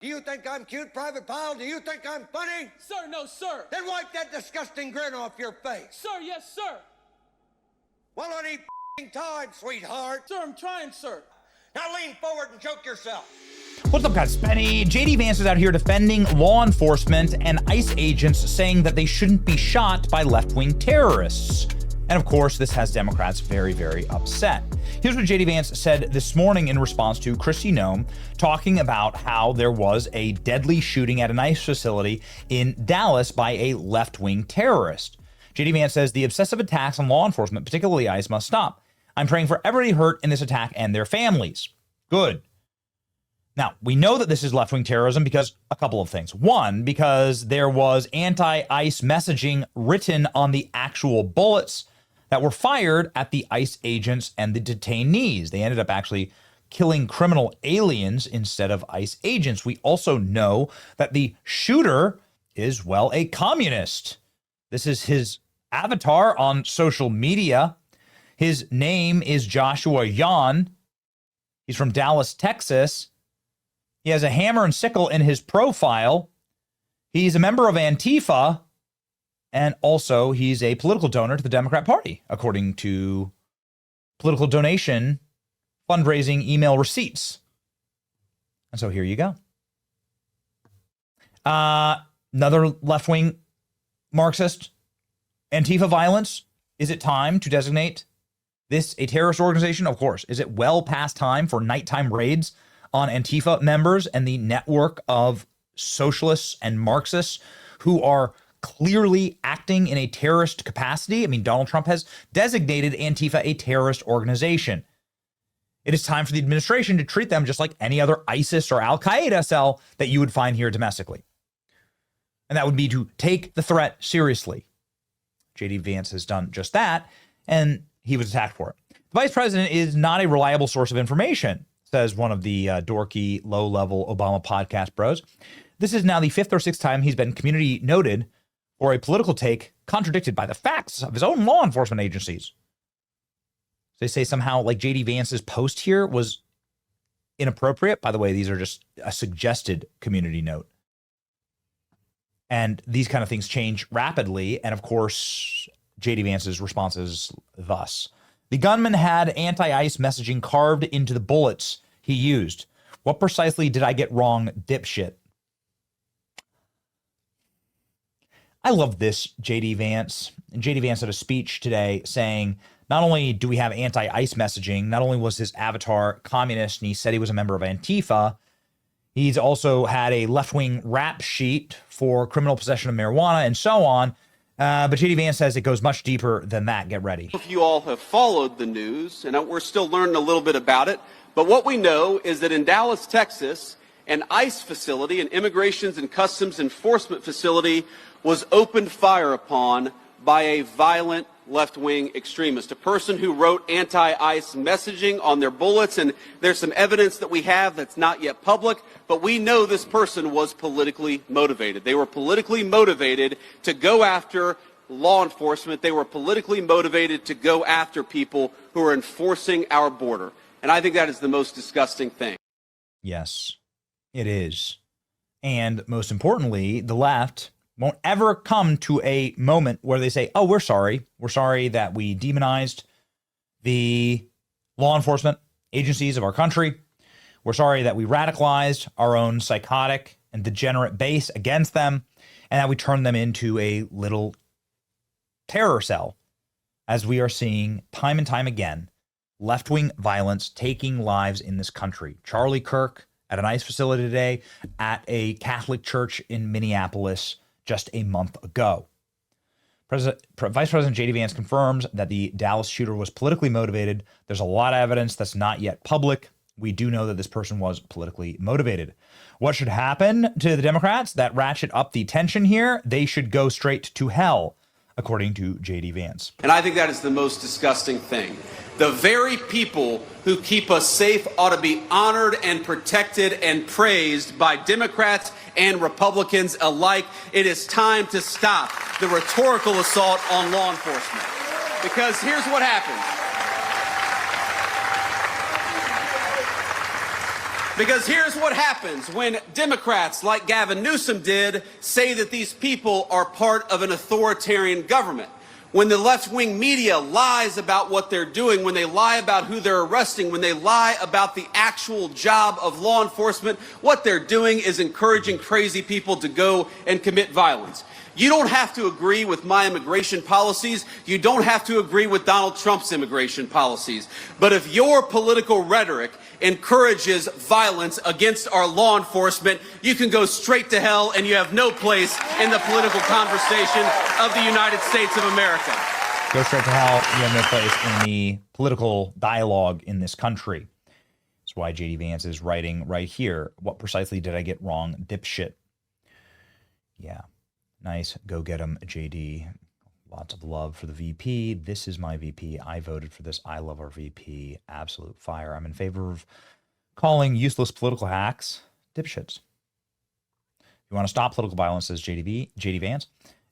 Do you think I'm cute, Private Pile? Do you think I'm funny? Sir, no, sir. Then wipe that disgusting grin off your face. Sir, yes, sir. Well, I need time, sweetheart. Sir, I'm trying, sir. Now lean forward and choke yourself. What's up, guys? Benny. JD Vance is out here defending law enforcement and ICE agents, saying that they shouldn't be shot by left-wing terrorists. And of course, this has Democrats very, very upset. Here's what JD Vance said this morning in response to Kristi Noem talking about how there was a deadly shooting at an ICE facility in Dallas by a left-wing terrorist. JD Vance says the obsessive attacks on law enforcement, particularly ICE, must stop. I'm praying for everybody hurt in this attack and their families. Good. Now, we know that this is left-wing terrorism because a couple of things. One, because there was anti-ICE messaging written on the actual bullets that were fired at the ICE agents and the detainees. They ended up actually killing criminal aliens instead of ICE agents. We also know that the shooter is, well, a communist. This is his avatar on social media. His name is Joshua Yan. He's from Dallas, Texas. He has a hammer and sickle in his profile. He's a member of Antifa. And also, he's a political donor to the Democrat Party, according to political donation fundraising email receipts. And so here you go. Another left-wing Marxist, Antifa violence. Is it time to designate this a terrorist organization? Of course. Is it well past time for nighttime raids on Antifa members and the network of socialists and Marxists who are clearly acting in a terrorist capacity? I mean, Donald Trump has designated Antifa a terrorist organization. It is time for the administration to treat them just like any other ISIS or Al-Qaeda cell that you would find here domestically. And that would be to take the threat seriously. JD Vance has done just that, and he was attacked for it. The vice president is not a reliable source of information, says one of the dorky, low-level Obama podcast bros. This is now the fifth or sixth time he's been community noted for a political take contradicted by the facts of his own law enforcement agencies. They say somehow like JD Vance's post here was inappropriate. By the way, these are just a suggested community note. And these kind of things change rapidly. And of course, JD Vance's response is thus. The gunman had anti-ICE messaging carved into the bullets he used. What precisely did I get wrong, dipshit? I love this, JD Vance. JD Vance had a speech today saying, not only do we have anti-ICE messaging, not only was his avatar communist and he said he was a member of Antifa, he's also had a left-wing rap sheet for criminal possession of marijuana and so on. But JD Vance says it goes much deeper than that. Get ready. If you all have followed the news, and we're still learning a little bit about it, but what we know is that in Dallas, Texas, an ICE facility, an Immigrations and Customs Enforcement facility, was opened fire upon by a violent left-wing extremist, a person who wrote anti-ICE messaging on their bullets, and there's some evidence that we have that's not yet public, but we know this person was politically motivated. They were politically motivated to go after law enforcement. They were politically motivated to go after people who are enforcing our border. And I think that is the most disgusting thing. Yes, it is. And most importantly, the left won't ever come to a moment where they say, oh, we're sorry. We're sorry that we demonized the law enforcement agencies of our country. We're sorry that we radicalized our own psychotic and degenerate base against them, and that we turned them into a little terror cell, as we are seeing time and time again, left-wing violence taking lives in this country. Charlie Kirk at an ICE facility today, at a Catholic church in Minneapolis just a month ago. Vice President JD Vance confirms that the Dallas shooter was politically motivated. There's a lot of evidence that's not yet public. We do know that this person was politically motivated. What should happen to the Democrats that ratchet up the tension here? They should go straight to hell, according to JD Vance. And I think that is the most disgusting thing. The very people who keep us safe ought to be honored and protected and praised by Democrats and Republicans alike. It is time to stop the rhetorical assault on law enforcement. Because here's what happens. Because here's what happens when Democrats like Gavin Newsom did say that these people are part of an authoritarian government. When the left-wing media lies about what they're doing, when they lie about who they're arresting, when they lie about the actual job of law enforcement, what they're doing is encouraging crazy people to go and commit violence. You don't have to agree with my immigration policies. You don't have to agree with Donald Trump's immigration policies. But if your political rhetoric encourages violence against our law enforcement, you can go straight to hell, and you have no place in the political conversation of the United States of America. Go straight to hell. You have no place in the political dialogue in this country. That's why J.D. Vance is writing right here. What precisely did I get wrong? Dipshit. Yeah. Nice. Go get him, J.D. Lots of love for the VP. This is my VP. I voted for this. I love our VP. Absolute fire. I'm in favor of calling useless political hacks dipshits. You want to stop political violence, says JD Vance.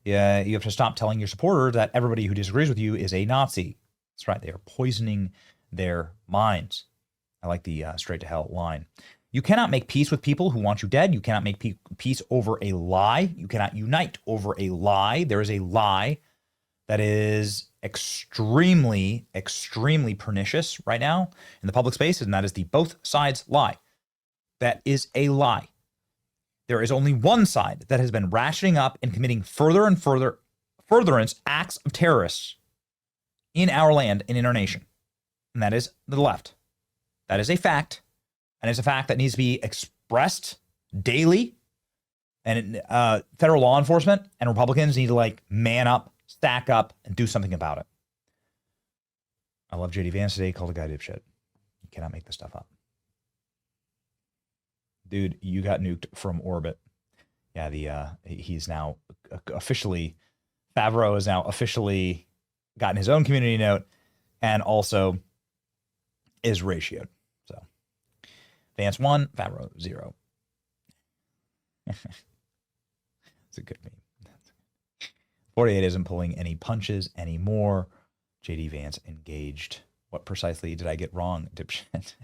Yeah, you have to stop telling your supporters that everybody who disagrees with you is a Nazi. That's right. They are poisoning their minds. I like the straight to hell line. You cannot make peace with people who want you dead. You cannot make peace over a lie. You cannot unite over a lie. There is a lie that is extremely, extremely pernicious right now in the public space, and that is the both sides lie. That is a lie. There is only one side that has been ratcheting up and committing further and furtherance acts of terrorists in our land and in our nation, and that is the left. That is a fact, and it's a fact that needs to be expressed daily, and federal law enforcement and Republicans need to man up, stack up, and do something about it. I love J.D. Vance today. Called a guy dipshit. You cannot make this stuff up. Dude, you got nuked from orbit. Yeah, he's now officially, Favreau has now officially gotten his own community note and also is ratioed. So Vance 1, Favreau 0. It's a good meme. 48 isn't pulling any punches anymore. JD Vance engaged. What precisely did I get wrong, dipshit?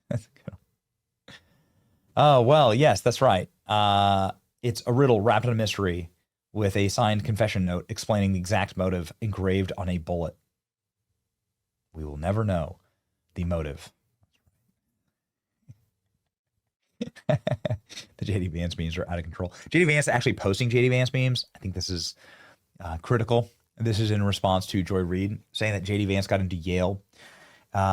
That's a good one. Oh, well, yes, that's right. It's a riddle wrapped in a mystery with a signed confession note explaining the exact motive engraved on a bullet. We will never know the motive. The JD Vance memes are out of control. JD Vance actually posting JD Vance memes. I think this is critical. This is in response to Joy Reid saying that JD Vance got into Yale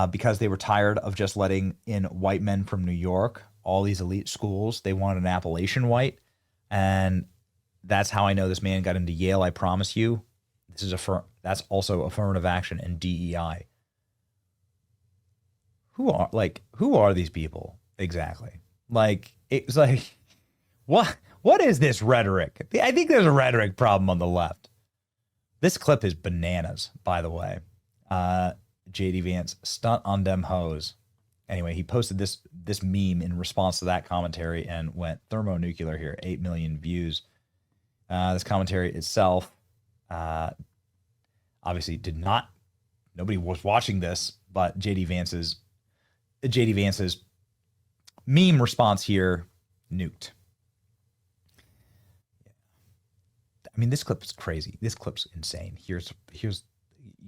because they were tired of just letting in white men from New York, all these elite schools. They wanted an Appalachian white. And that's how I know this man got into Yale. I promise you. This is that's also affirmative action and DEI. Who are these people exactly? It's what is this rhetoric? I think there's a rhetoric problem on the left. This clip is bananas, by the way. JD Vance, stunt on them hoes. Anyway, he posted this meme in response to that commentary and went thermonuclear here. 8 million views. This commentary itself obviously nobody was watching this, but JD Vance's meme response here nuked. I mean, this clip is crazy. This clip's insane. Here's you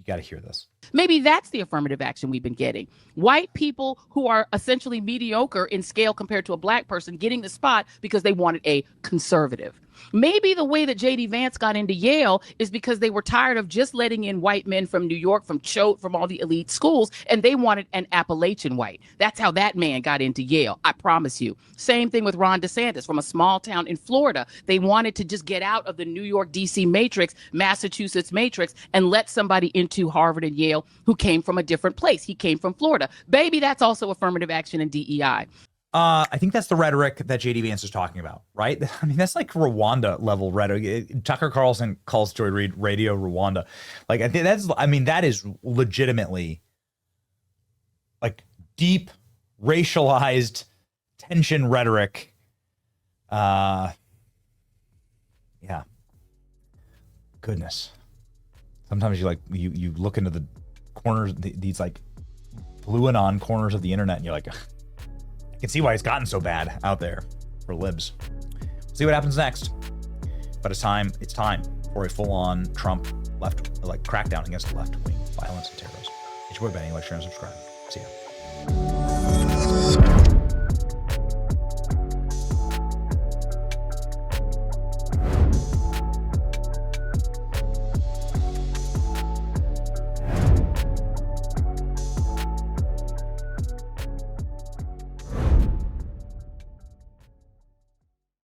got to hear this. Maybe that's the affirmative action we've been getting. White people who are essentially mediocre in scale compared to a black person getting the spot because they wanted a conservative. Maybe the way that JD Vance got into Yale is because they were tired of just letting in white men from New York, from Choate, from all the elite schools, and they wanted an Appalachian white. That's how that man got into Yale, I promise you. Same thing with Ron DeSantis from a small town in Florida. They wanted to just get out of the New York, D.C. matrix, Massachusetts matrix, and let somebody into Harvard and Yale who came from a different place. He came from Florida. Baby, that's also affirmative action and DEI. I think that's the rhetoric that JD Vance is talking about, right? I mean, that's like Rwanda level rhetoric. Tucker Carlson calls Joy Reid Radio Rwanda. I think that is legitimately deep racialized tension rhetoric. Yeah. Goodness. Sometimes you look into the corners, these blue and on corners of the internet, and you're like, I can see why it's gotten so bad out there for libs. See what happens next. But it's time for a full-on Trump crackdown against the left-wing violence and terrorism. It's your boy Benny. Like, share, and subscribe. See ya.